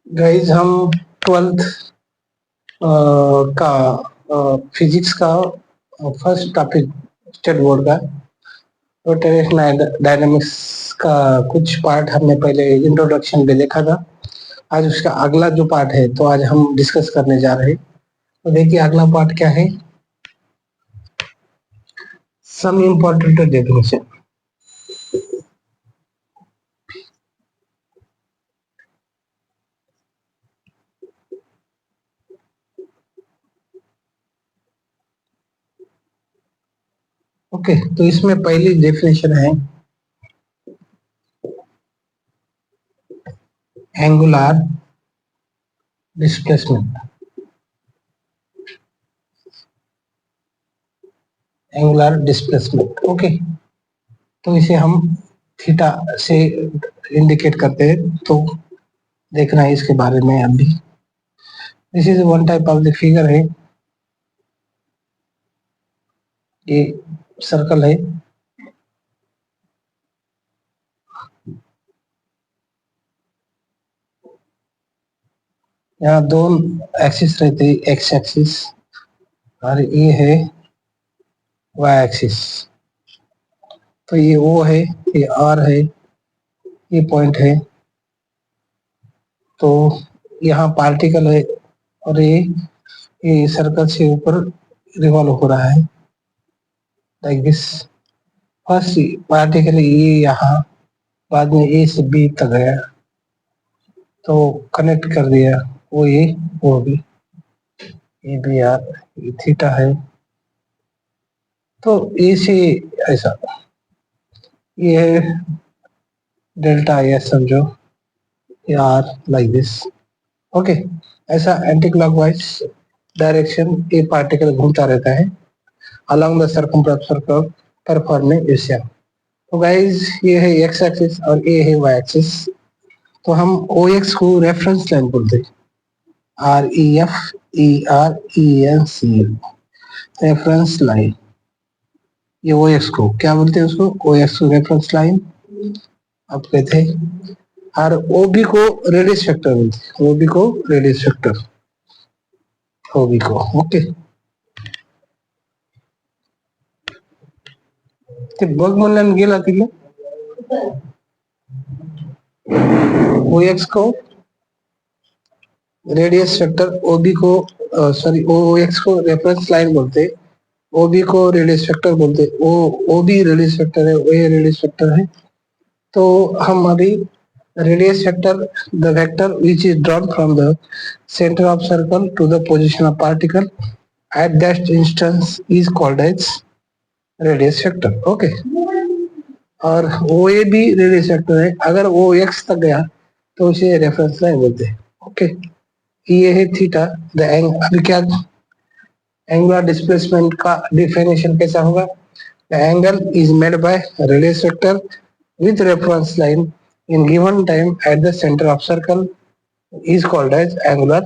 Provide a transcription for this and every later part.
Guys हम twelfth का physics का फर्स्ट टॉपिक स्टेट बोर्ड का रोटेशनल डायनामिक्स का कुछ पार्ट हमने पहले इंट्रोडक्शन में देखा था। आज उसका अगला जो पार्ट है तो आज हम डिस्कस करने जा रहे हैं। तो देखिए अगला पार्ट क्या है, सम इम्पोर्टेंट डेफिनेशन। ओके, तो इसमें पहली डेफिनेशन है angular displacement. Angular displacement, okay, तो इसे हम थीटा से इंडिकेट करते हैं, तो देखना है इसके बारे में अभी। This is one type of the figure है, ये सर्कल है, यहाँ दो एक्सिस रहते हैं, एक्स एक्सिस और ये है वाई एक्सिस। तो ये ओ है, ये आर है, ये पॉइंट है, तो यहाँ पार्टिकल है और ये सर्कल से ऊपर रिवॉल्व हो रहा है लाइक दिस। फर्स्ट पार्टिकल ये यहाँ, बाद में ए से बी तक गया तो कनेक्ट कर दिया, वो भी, ये भी यार, ये थीटा है, तो ए से ऐसा, ये है डेल्टा, ये समझो यार लाइक दिस। ओके, ऐसा एंटी क्लॉकवाइज डायरेक्शन ये पार्टिकल घूमता रहता है along the circumference circle performing Asia. तो गाइज ये है एक्स एक्सिस और ये है वाई एक्सिस। तो हम ओ एक्स को रेफरेंस लाइन बोलते हैं, R E F E R E N C, reference line. ये ओ एक्स को क्या बोलते हैं, उसको ओ एक्स को रेफरेंस लाइन आप कहते हैं, और ओ बी को रेडियस फैक्टर बोलते हैं, ओ बी को रेडियस फैक्टर, ओ बी को। ओके, ते बग म्हणल्यान गेला तिकडे, ओ एक्स को रेडियस फैक्टर, ओ बी को सॉरी ओ एक्स को रेफरेंस लाइन बोलते, ओ बी को रेडियस फैक्टर बोलते, ओ बी रेडियस फैक्टर है, ओ ए रेडियस फैक्टर है। तो हम अभी radius factor, the vector which is drawn from the centre of circle to the position of particle at that instance is called as radius factor. Okay, और O ए भी radius factor है, अगर वो x तक गया तो उसे रेफरेंस लाइन बोलते हैं। ओके, ये है थीटा, द अभी क्या एंगुलर डिस्प्लेसमेंट का डिफिनेशन कैसा होगा, the angle is made by radius vector with reference line in given time at the center of circle is called as angular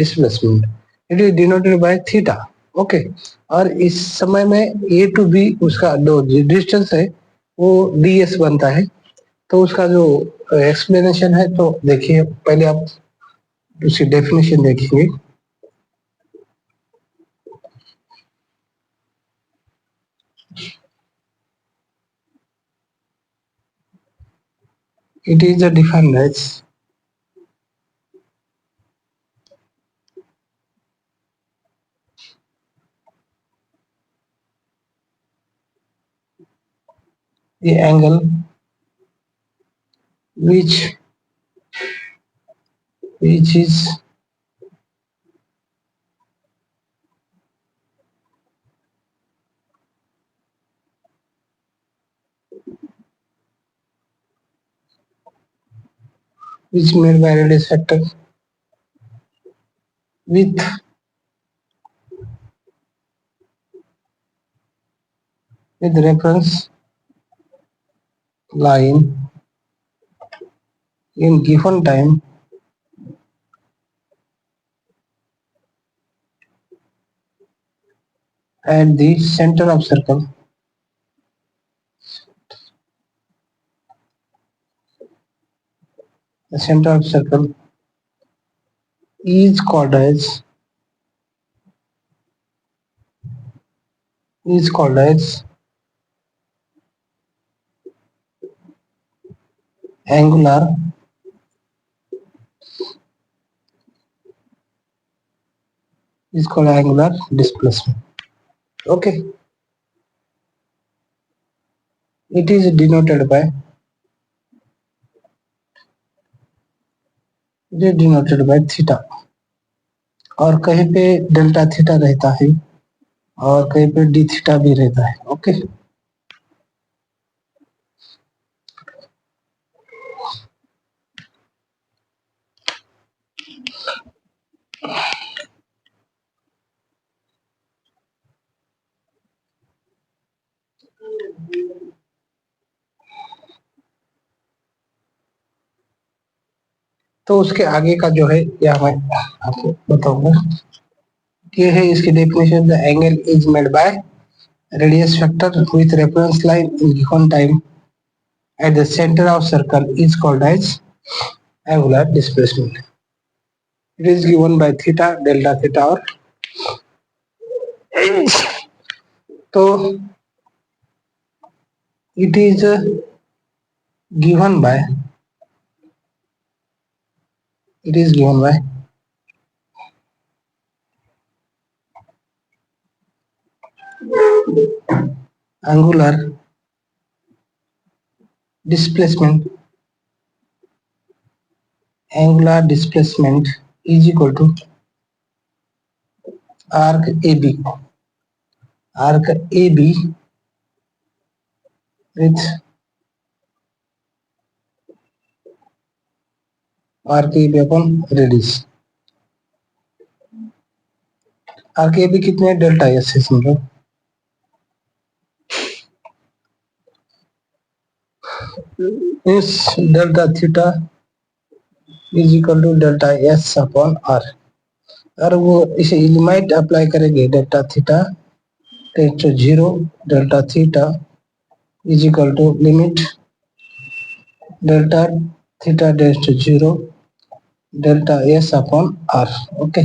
displacement. It is denoted by theta. Okay, और इस समय में a to b उसका जो distance है वो ds बनता है। तो उसका जो एक्सप्लेनेशन है, तो देखिए पहले आप उसकी डेफिनेशन देखेंगे। It is defined as the angle which is made by radius factor with reference line in given time at the center of circle is called as angular displacement. Okay, it is denoted by theta, और कहीं पे delta theta रहता है और कहीं पे D theta भी रहता है. ओके, तो उसके आगे का जो है यह मैं आपको बताऊंगा. ये है इसकी definition. The angle is made by radius factor with reference line in given time at the center of circle is called as angular displacement. It is given by theta, delta theta और तो it is given by angular displacement is equal to arc AB with arc AB upon radius. arc AB कितने delta S है समझो. इस delta theta is equal to delta S upon R. और वो इसे limit apply करेंगे delta theta tends to 0, delta theta is equal to limit delta theta tends to 0, delta S upon R. Okay,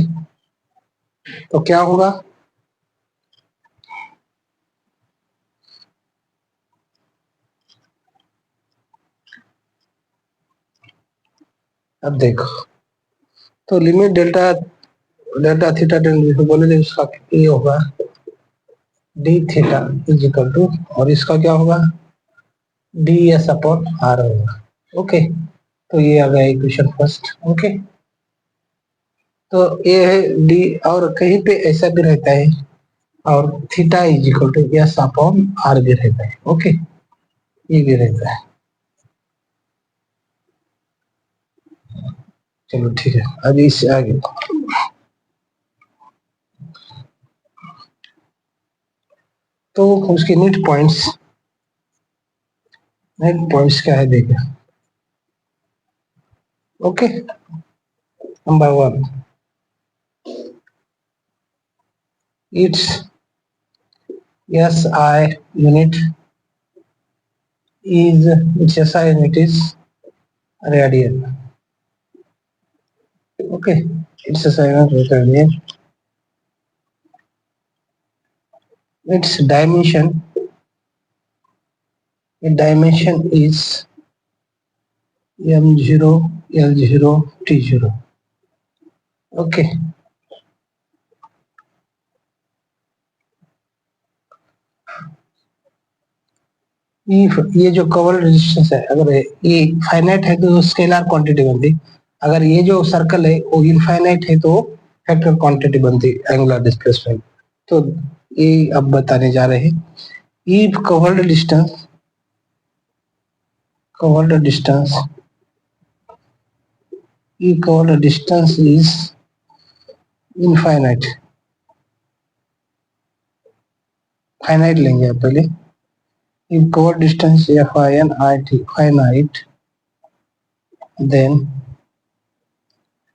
तो क्या होगा? अब देखो, तो limit delta theta tends to बोले उसका ये होगा D theta is equal to, और इसका क्या होगा? डी एस अपॉन आर होगा. ओके, तो ये आ गया इक्वेशन फर्स्ट. ओके, तो ये है डी, और कहीं पे ऐसा भी रहता है और theta is equal to S upon R भी रहता है. ओके, ये भी रहता है. चलो ठीक है, अभी इससे आगे तो उसके नेट पॉइंट्स क्या है देखें. Okay, number 1, it's SI unit its SI unit is radian. Okay, its SI unit is radian. Its dimension is m0, l0, t0. Okay, ये जो कवर रेजिस्टेंस है, अगर ये फाइनाइट है तो स्केलर क्वांटिटी बनती. अगर ये जो सर्कल है वो इनफाइनाइट है तो वेक्टर क्वांटिटी बनती एंगुलर डिस्प्लेसमेंट. तो ये अब बताने जा रहे हैं. If covered distance is infinite, finite लेंगे आप पहले. if covered distance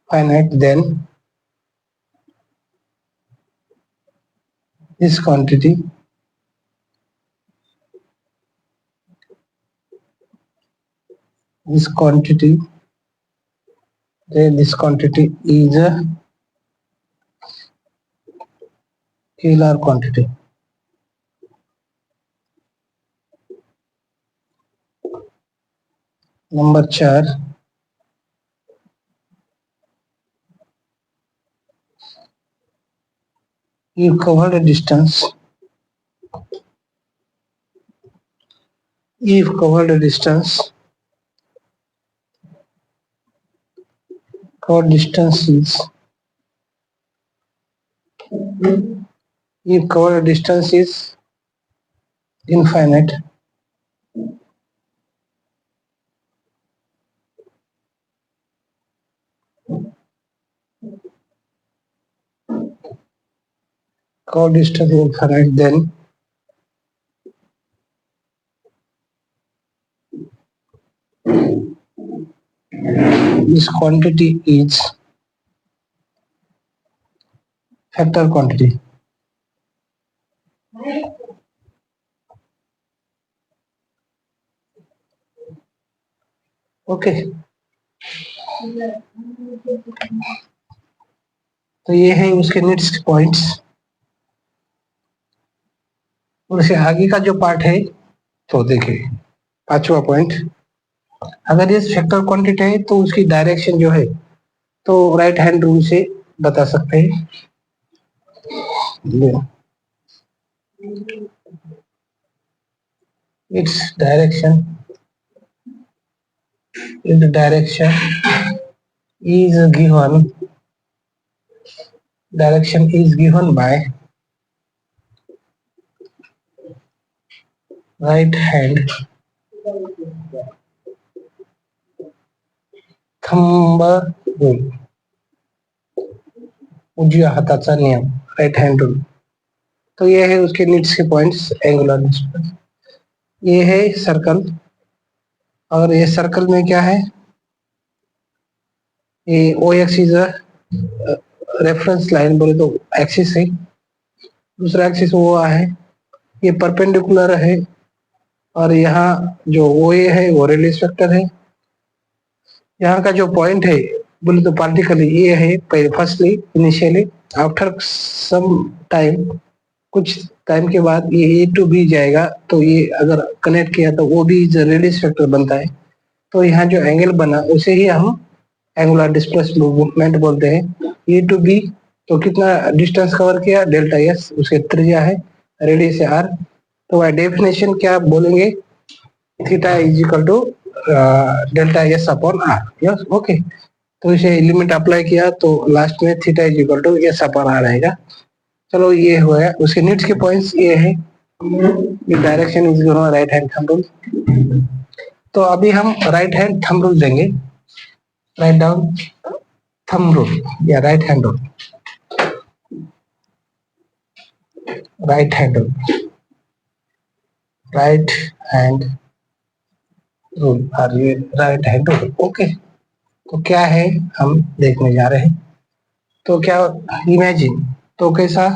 finite, then this quantity This quantity is a scalar quantity. Number 4, you covered a distance. If covered a distance, covered distance is if covered distance is infinite, covered distance is infinite, then this quantity is factor quantity. Okay, तो ये है उसके needs के points. और उसके आगे का जो पार्ट है, तो देखिए 5वां पॉइंट, अगर ये फैक्टर क्वांटिटी है तो उसकी डायरेक्शन जो है तो राइट हैंड रूल से बता सकते हैं। Its direction is given by right hand thumb rule, उजव्या हाताचा नियम, राइट हैंड रूल। तो ये है उसके नीड्स के पॉइंट्स। एंगुलर डिस्टेंस, ये है सर्कल, और ये सर्कल में क्या है, ये ओ एक्सिस रेफरेंस लाइन बोले तो एक्सिस है, दूसरा एक्सिस वो है, ये परपेंडिकुलर है, और यहाँ जो ओ ए है वो रेडियस वेक्टर है। यहाँ का जो पॉइंट है बोले तो पार्टिकल ये है, firstly initially, after some time, कुछ टाइम के बाद ये ए टू बी जाएगा, तो ये अगर कनेक्ट किया तो वो भी रेडियस वेक्टर बनता है। तो यहाँ जो एंगल बना उसे ही हम एंगुलर डिस्प्लेसमेंट मूवमेंट बोलते हैं। ए टू बी तो कितना डिस्टेंस कवर किया, डेल्टा एस, उसके त्रिज्या है, रेडियस है आर। तो वह डेफिनेशन क्या बोलेंगे, theta is equal to delta S upon R. Yes, okay. तो इसे लिमिट अप्लाई किया तो लास्ट में theta is equal to S upon R आएगा। चलो ये हुआ है, उसके नीड्स के पॉइंट्स ये है, direction is given right hand thumb rule. तो अभी हम राइट हैंड थंब रूल देंगे, राइट डाउन थंब रूल या right hand rule, right hand rule, right hand rule, और ये राइट हैंड रूल। ओके, तो क्या है हम देखने जा रहे हैं। तो क्या इमेजिन, तो कैसा,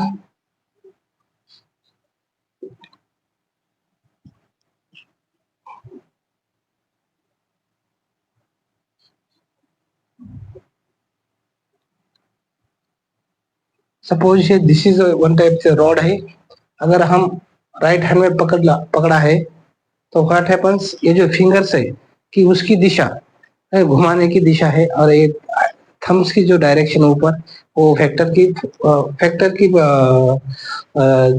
suppose this is one type से रॉड है, अगर हम राइट हैंड में पकड़ा है तो व्हाट हैपेंस, ये जो फिंगर्स है कि उसकी दिशा घुमाने की दिशा है, और ये थम्स की जो डायरेक्शन ऊपर वो फैक्टर की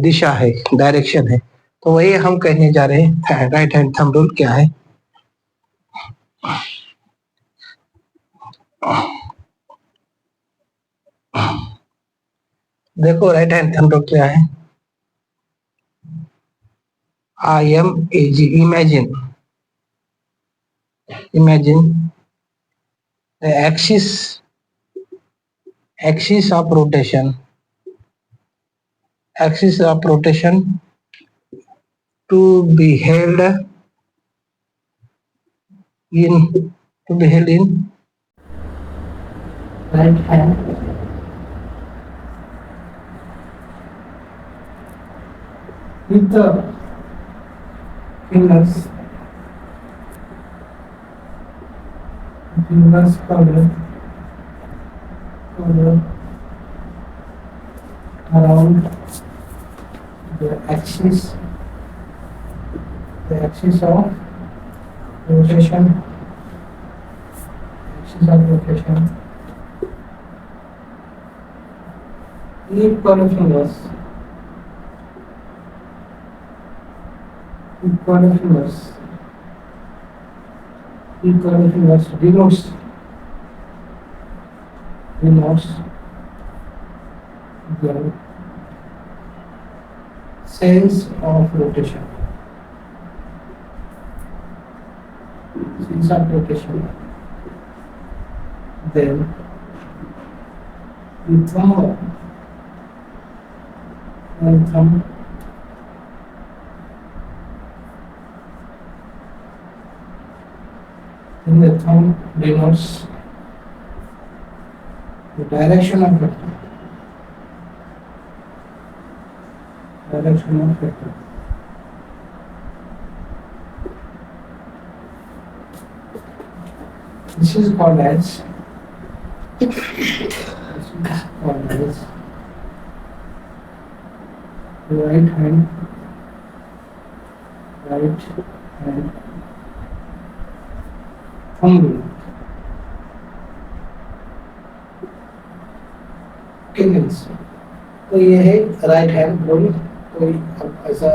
दिशा है, डायरेक्शन है। तो वही हम कहने जा रहे हैं, राइट हैंड थंब रूल क्या है। देखो राइट हैंड थंब रूल क्या है, IMAG, imagine the axis of rotation to be held in right hand with the fingers covered or around the axis, the axis of rotation, axis of rotation. Equal fingers, equal fingers, equal fingers denotes the sense of rotation. Sense of rotation. Then the thumb and thumb in the thumb denotes the direction of vector. Direction of vector. This is called as right hand thumb rule. Tingles. तो ये है right hand rule. कोई ऐसा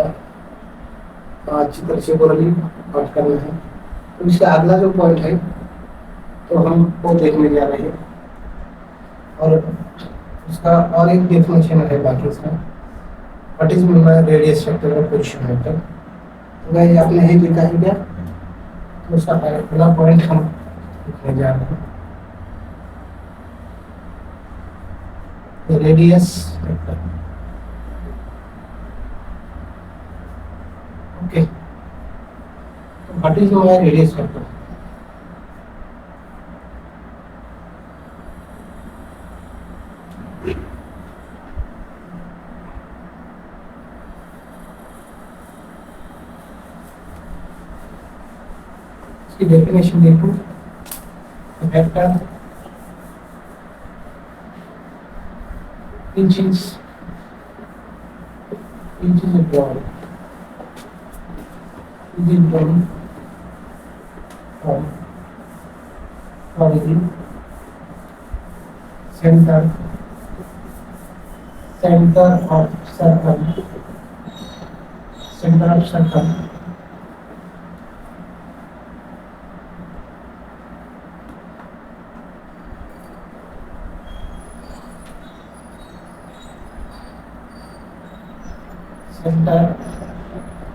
अच्छी तरह से बोली पाठ करना है तो इसका अगला जो पॉइंट है तो हम वो देखने जा रहे हैं और उसका और एक डेफिनेशन है बाकी इसका what is mean by radius factor और पोजीशन फैक्टर। तो गाइस आपने है लिखा है क्या? तो उसका पहला पॉइंट हम लिखने जा रहे हैं रेडियस फैक्टर। ओके, तो what is mean by radius factor? इसकी डेफिनेशन देखो, vector inches broad is drawn from origin center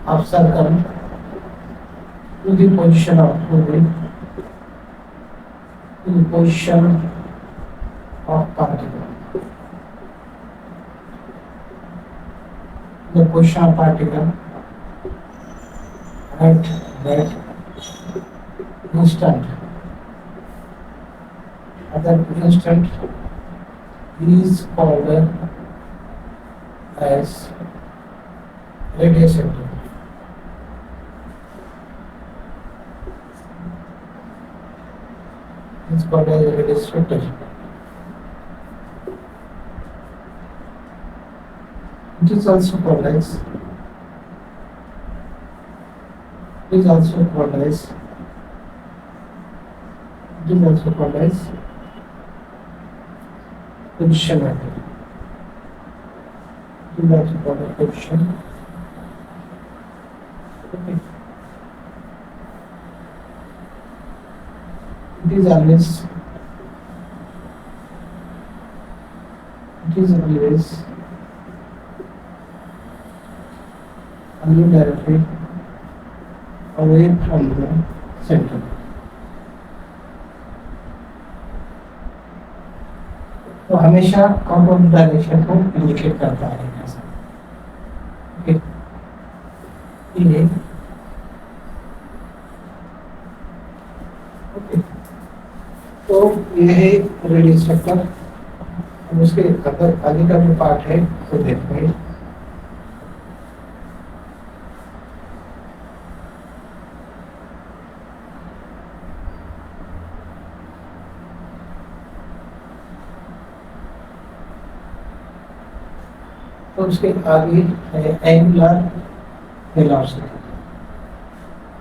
of circle to the position of particle. The position of particle at that instant. At that instant is called as radius vector. It's called as radius vector. It is also called as position vector. It is also called as position. Okay. It is always directly away from the center. तो हमेशा out of direction को indicate करता है ऐसा। Okay, ये okay, तो ये है रेडियस फैक्टर। अब उसके अंदर आगे का जो पार्ट है वो देखते हैं। तो उसके आगे है एंगुलर वेलोसिटी।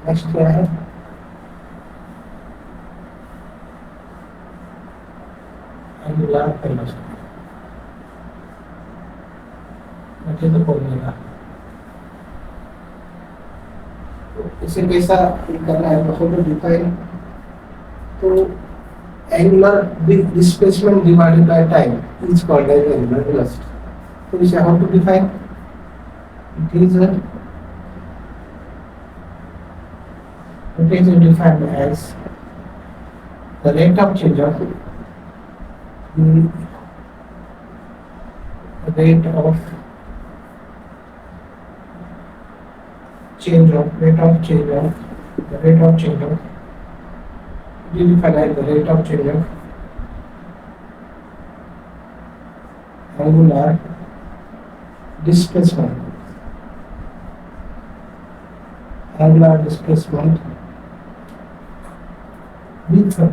नेक्स्ट क्या है? एंगुलर वेलोसिटी, मतलब तो फॉर्मूला। तो इसे कैसा करना है? तो डिफाइन, तो angular displacement divided by time is called as angular velocity. तो इसे how to define? it is defined as the rate of change of the rate of change of the rate of change of it is defined as the rate of change of angular displacement with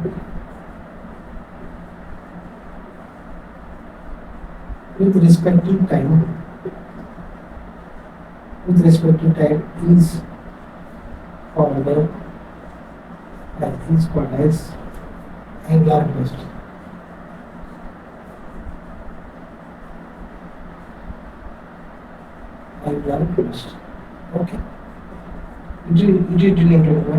respect to time is called as angular velocity. Angular velocity. Okay. It is denoted by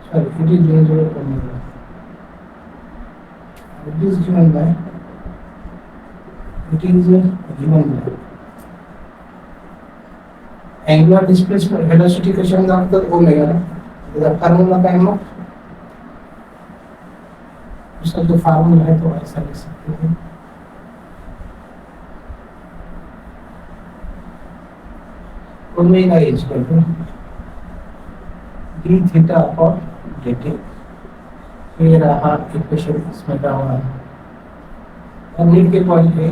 sorry, it is denoted by it is given by angular displacement velocity का शब्द आपका omega ना, इधर formula का है, उसका जो formula है तो ऐसा लिख सकते हैं, omega is equal to D theta upon dt। ये रहा इक्वेशन इसमें का हुआ है। और नीचे के पॉइंट पे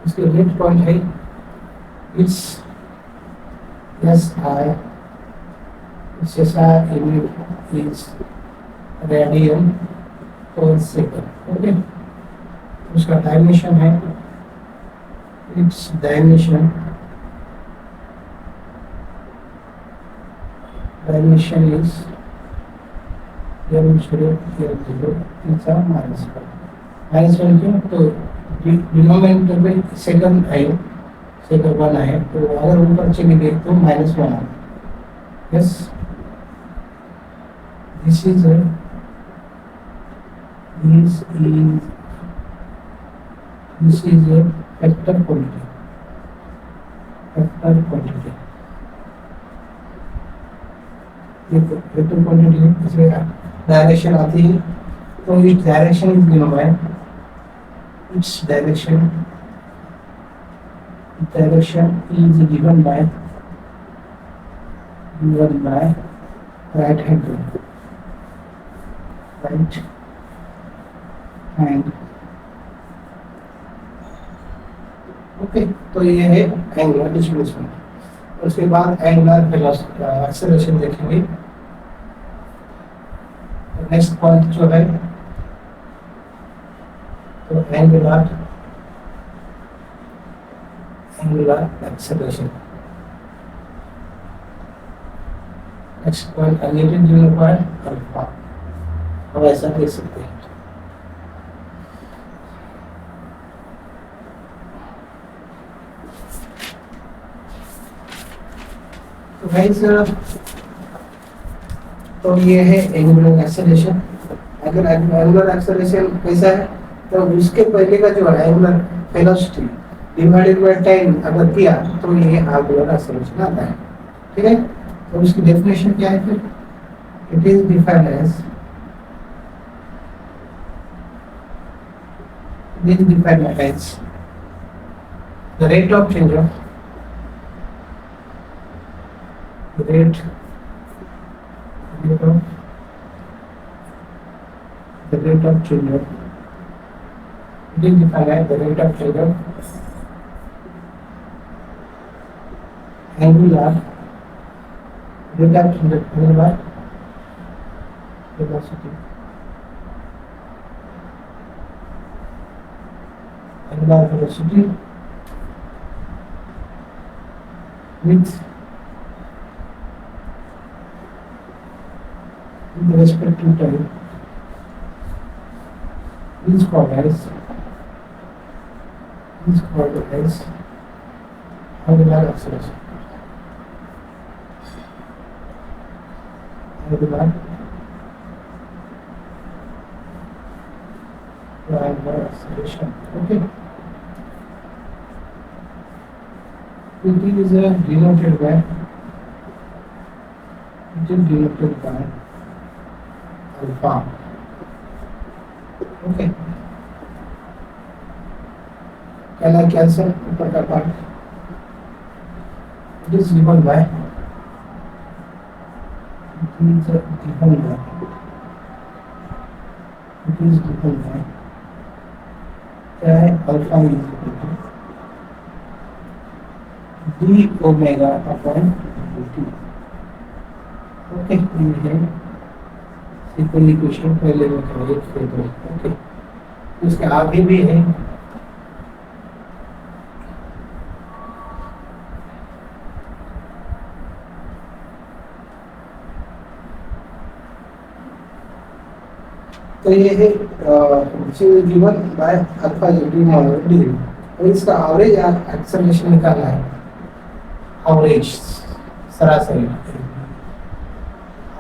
इसके नेट पॉइंट है इट्स SI is रेडियन पर सेकंड। ओके, उसका डायमेंशन है, it's dimension is L0 it's -1 क्यों? तो डिनोमिनेटर में सेकंड है, सेकंड 1 है, तो अगर ऊपर चले गए तो -1 है। Yes, this is a factor quantity। ये वेक्टर क्वांटिटी है, इसमें डायरेक्शन आती है, तो इस direction is given bye its direction is given by right hand okay. तो ये है एंगुलर डिस्प्लेसमेंट। उसके बाद एंगुलर वेलोसिटी एक्सेलरेशन देखेंगे। नेक्स्ट पॉइंट जो है तो angular acceleration. Next point unlimited unit alpha, अब ऐसा देख सकते हैं। तो गाइस, तो ये है एंगुलर एक्सेलरेशन। अगर एंगुलर एक्सेलरेशन कैसा है तो उसके पहले का जो है angular velocity divided by time अगर किया तो ये एंगुलर एक्सेलरेशन आता है। ठीक है, तो उसकी डेफिनेशन क्या है फिर? It is defined as the rate of change of the rate of children. It is defined as the rate of children angular rate of children angular velocity. Angular velocity with respect to time is called as angular acceleration. Angular acceleration. Okay. It is denoted by alpha. Okay. Can I cancel ऊपर का part? It is given by क्या है alpha is equal to D omega upon T. Okay, ये है simple equation पहले में करें फिर दो. ओके, उसके आगे भी है. तो ये है given by alpha D model D. और इसका एवरेज एक्सेलरेशन निकालना है. एवरेज सरासरी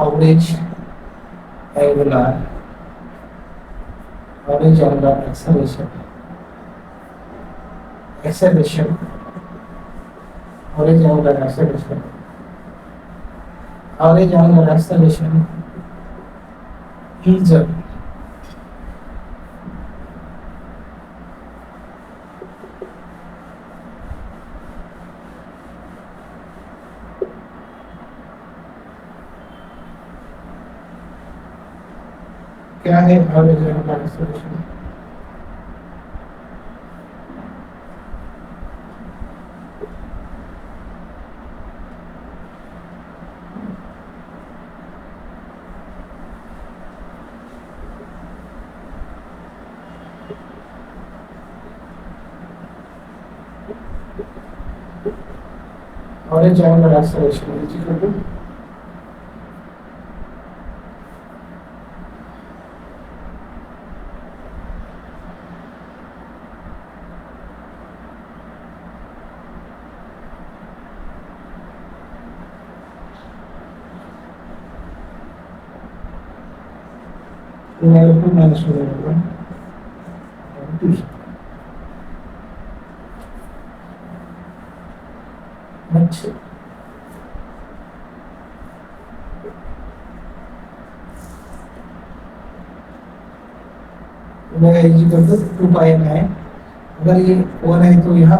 average angular acceleration average angular acceleration is क्या है average angular acceleration? Orange angular acceleration is equal to -2 minus 1 2. अच्छा, omega is equal to 2 pi M है. अगर ये 1 है तो यहाँ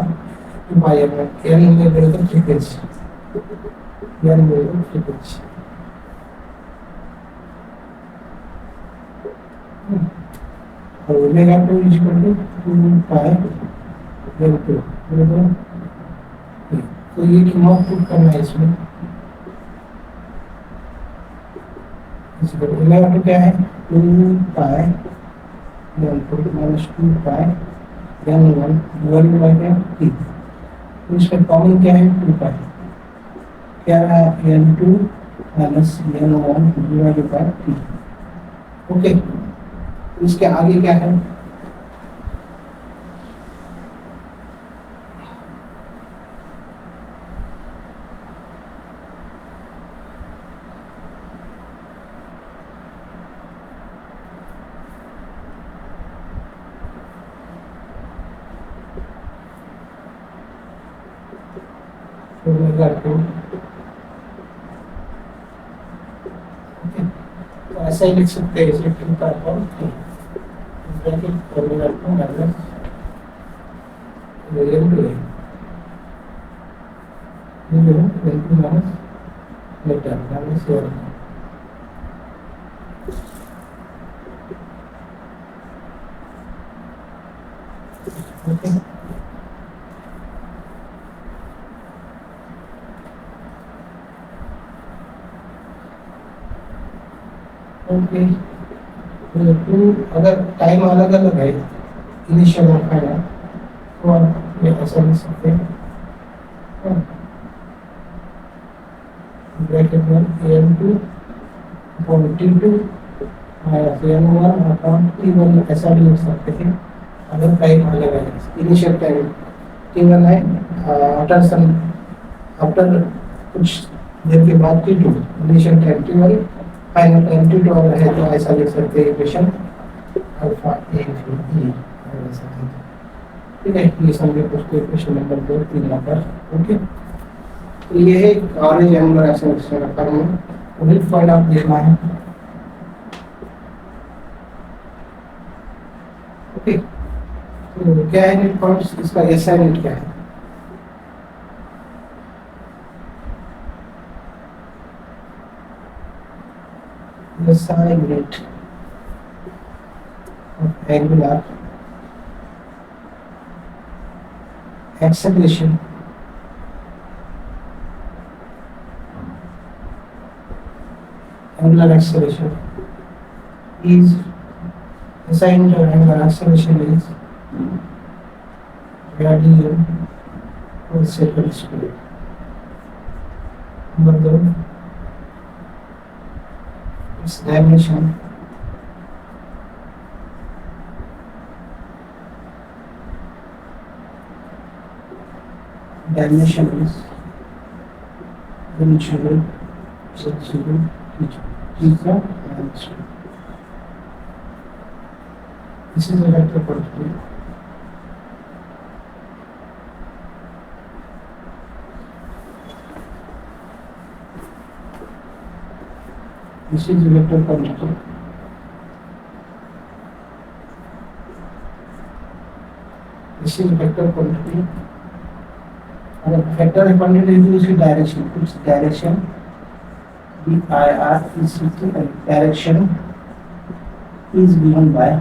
2 पाई एम है. एन में बोले तो फ्रीक्वेंसी, एन बोले तो फ्रीक्वेंसी. और omega 2 is equal to 2 pi M 2 बोले तो ये कीमत पुट करना है इसमें. ओमेगा 2 क्या है? 2 pi M 2 minus 2 pi M 1 divided by M T. इसका कॉमन क्या है? 2 पाई. क्या है? M 2 minus M 1 divided by T. Okay, इसके आगे क्या है? ओमेगा 2. ओके, तो ऐसा ही लिख सकते हैं इसे 2 pi upon T bracket omega 2 minus M 2 है. ये जो है M 2 minus letter minus M. Okay, तो अगर टाइम अलग अलग है इनिशियल और फाइनल, तो आप ये ऐसा लिख सकते हैं ब्रैकेट में n2 upon t2 minus n1 upon t1, ऐसा भी लिख सकते हैं अगर टाइम अलग है। इनिशियल टाइम t1 है, आफ्टर कुछ देर के बाद t2, initial time t1, final time t2 अगर है तो ऐसा लिख सकते हैं इक्वेशन अल्फा a e, ठीक है। ये समझे उसको इक्वेशन नंबर 2 3 नंबर। ओके, तो ये है ऑरेंज एंगुलर एक्सेलरेशन का फॉर्मूला, वही पॉइंट आप देखना है। ओके, तो क्या है नीट पॉइंट्स, इसका एसआई नीट क्या है? SI unit of angular acceleration angular acceleration is assigned to angular acceleration is radian per second square. Number 2, its dimension is initial z0 theta minus 2. This is a vector quantity. This is a vector quantity. This is vector quantity. अगर vector quantity है तो उसकी direction, कुछ direction D I R is direction is given bye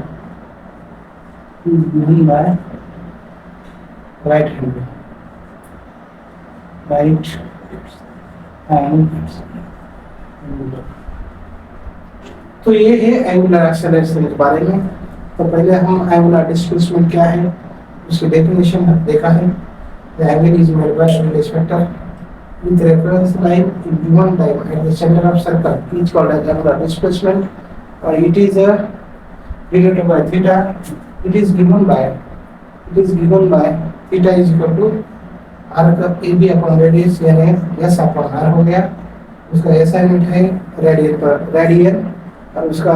right hand तो ये है angular acceleration के बारे में। तो पहले हम एंगुलर डिस्प्लेसमेंट क्या है उसकी डेफिनेशन देखा है। The angle is made by radius vector with reference line in given time at the center of circle, each called as angular displacement, or it is denoted by theta. It is given by theta is equal to arc AB upon radius, यानी S upon R हो गया। उसका SI unit है radian और उसका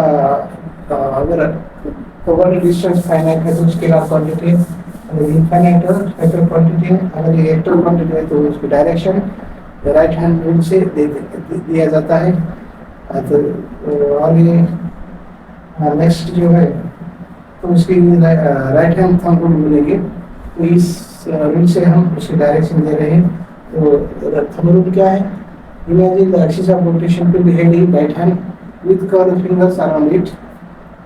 अगर over distance finite है तो scalar quantity, infinite vector quantity है। अगर ये वेक्टर क्वांटिटी है तो उसकी डायरेक्शन राइट हैंड रूल से दिया जाता है। तो और ये नेक्स्ट जो है तो उसकी राइट हैंड थंब रूल मिलेगी। तो इस रूल से हम उसकी डायरेक्शन दे रहे हैं। तो थंब रूल क्या है? Imagine the axis of rotation to be held in right hand with curved fingers around it.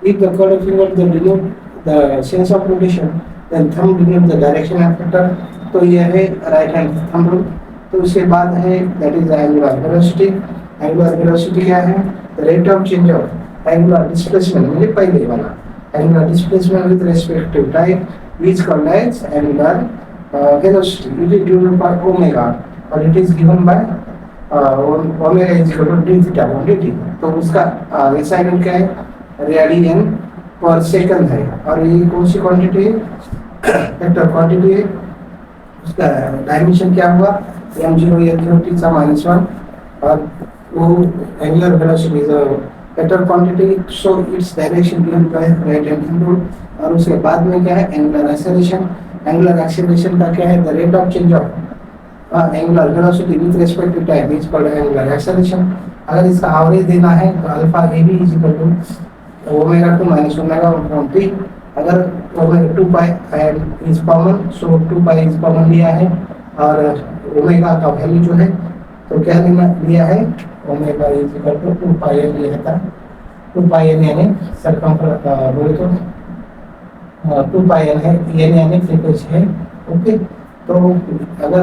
If the curved finger denote the sense of rotation, then thumb denote the direction of vector. तो यह है right hand thumb rule. तो उसके बाद है that is angular velocity. Angular velocity क्या है? The rate of change of angular displacement, मतलब पहले वाला angular displacement with respect to time is called as angular velocity. It is given by omega और it is given by omega is equal to D theta upon dt। तो उसका assignment क्या है? Radian पर second है। और ये कौन सी क्वांटिटी है? वेक्टर क्वांटिटी है। उसका डायमेंशन क्या हुआ? m0 n0 t सा -1 और वो angular velocity is vector quantity, so its direction given by right hand thumb rule. और उसके बाद में क्या है? Angular acceleration. एंगुलर एक्सेलरेशन का क्या है? The rate of change of angular velocity with respect to time is called angular acceleration. अगर इसका एवरेज देना है तो alpha A B is equal to omega 2 minus omega 1 upon T. अगर omega 2 pi is common, so 2 pi is common लिया है और omega का वैल्यू जो है तो क्या लिया है? Omega is equal to 2 pi N लिया था। 2 पाई एन यानी सरकमफ्रेंस बोले तो 2 पाई एन है, एन यानी फ्रीक्वेंसी है। ओके, तो अगर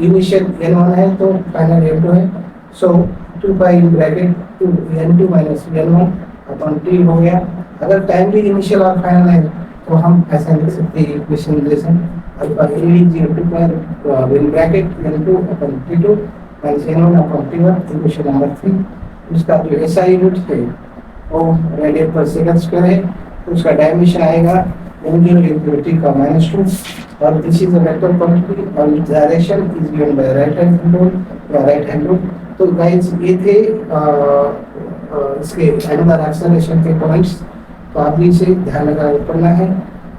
इनिशियल n1 है तो फाइनल n2 है। So 2 pi in bracket 2 n2 minus n1 upon T हो गया। अगर टाइम भी इनिशियल और फाइनल है तो हम ऐसा लिख सकते हैं equation relation alpha A is equal to in bracket n2 upon t2 minus n1 upon t1 equation number 3। उसका जो एसआई यूनिट है वो रेडियन पर सेकंड स्क्वायर है, तो उसका डायमेंशन आएगा m0 into t का -2 और this is a vector quantity और its direction is given bye right hand rule या राइट हैंड रूल। तो गाइस ये थे इसके एंगुलर एक्सेलरेशन के पॉइंट्स, तो आप भी इसे ध्यान लगा पढ़ना है।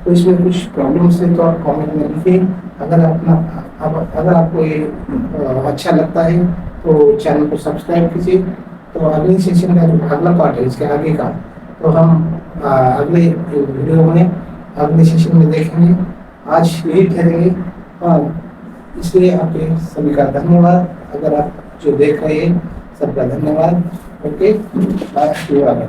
तो इसमें कुछ प्रॉब्लम्स है तो आप कमेंट में लिखिए। अगर आपको ये अच्छा लगता है तो चैनल को सब्सक्राइब कीजिए। तो अगले सेशन का जो अगला पार्ट है इसके आगे का, तो हम अगले वीडियो में अगले सेशन में देखेंगे। आज यही ठहरेंगे और इसलिए आपके सभी का धन्यवाद। अगर आप जो देख रहे हैं सबका धन्यवाद। Okay, bye.